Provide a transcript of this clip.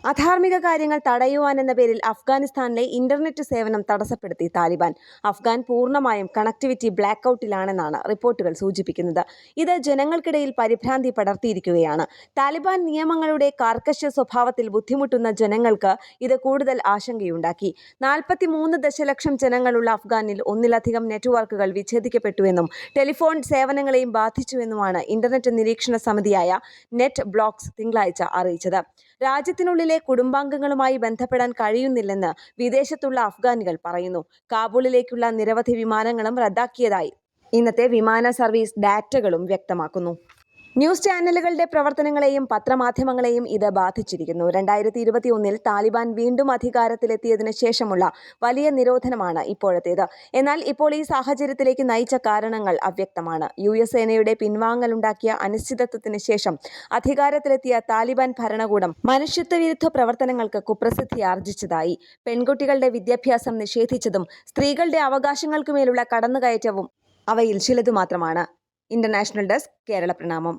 അധാർമിക കാര്യങ്ങൾ തടയുവാനെന്ന പേരിൽ അഫ്ഗാനിസ്ഥാനിലെ ഇന്റർനെറ്റ് സേവനം തടസ്സപ്പെടുത്തി താലിബാൻ. അഫ്ഗാൻ പൂർണ്ണമായും കണക്ടിവിറ്റി ബ്ലാക്കൌട്ടിലാണെന്നാണ് റിപ്പോർട്ടുകൾ സൂചിപ്പിക്കുന്നത്. ഇത് ജനങ്ങൾക്കിടയിൽ പരിഭ്രാന്തി പടർത്തിയിരിക്കുകയാണ്. താലിബാൻ നിയമങ്ങളുടെ കർക്കശ സ്വഭാവത്തിൽ ബുദ്ധിമുട്ടുന്ന ജനങ്ങൾക്ക് ഇത് കൂടുതൽ ആശങ്കയുണ്ടാക്കി. 43 ദശലക്ഷം ജനങ്ങളുള്ള അഫ്ഗാനിൽ ഒന്നിലധികം നെറ്റ്വർക്കുകൾ വിച്ഛേദിക്കപ്പെട്ടുവെന്നും ടെലിഫോൺ സേവനങ്ങളെയും ബാധിച്ചുവെന്നുമാണ് ഇന്റർനെറ്റ് നിരീക്ഷണ സമിതിയായ നെറ്റ് ബ്ലോക്സ് തിങ്കളാഴ്ച അറിയിച്ചത്. രാജ്യത്തിനുള്ളിലെ കുടുംബാംഗങ്ങളുമായി ബന്ധപ്പെടാൻ കഴിയുന്നില്ലെന്ന് വിദേശത്തുള്ള അഫ്ഗാനികൾ പറയുന്നു. കാബൂളിലേക്കുള്ള നിരവധി വിമാനങ്ങളും റദ്ദാക്കിയതായി ഇന്നത്തെ വിമാന സർവീസ് ഡാറ്റകളും വ്യക്തമാക്കുന്നു. ന്യൂസ് ചാനലുകളുടെ പ്രവർത്തനങ്ങളെയും പത്രമാധ്യമങ്ങളെയും ഇത് ബാധിച്ചിരിക്കുന്നു. 2021 താലിബാൻ വീണ്ടും അധികാരത്തിലെത്തിയതിനു ശേഷമുള്ള വലിയ നിരോധനമാണ് ഇപ്പോഴത്തേത്. എന്നാൽ ഇപ്പോൾ ഈ സാഹചര്യത്തിലേക്ക് നയിച്ച കാരണങ്ങൾ അവ്യക്തമാണ്. US സേനയുടെ പിൻവാങ്ങലുണ്ടാക്കിയ അനിശ്ചിതത്വത്തിന് ശേഷം അധികാരത്തിലെത്തിയ താലിബാൻ ഭരണകൂടം മനുഷ്യത്വവിരുദ്ധ പ്രവർത്തനങ്ങൾക്ക് കുപ്രസിദ്ധി ആർജിച്ചതായി. പെൺകുട്ടികളുടെ വിദ്യാഭ്യാസം നിഷേധിച്ചതും സ്ത്രീകളുടെ അവകാശങ്ങൾക്കുമേലുള്ള കടന്നുകയറ്റവും അവയിൽ ചിലതു മാത്രമാണ്. ഇന്റർനാഷണൽ ഡെസ്ക്, കേരള പ്രണാമം.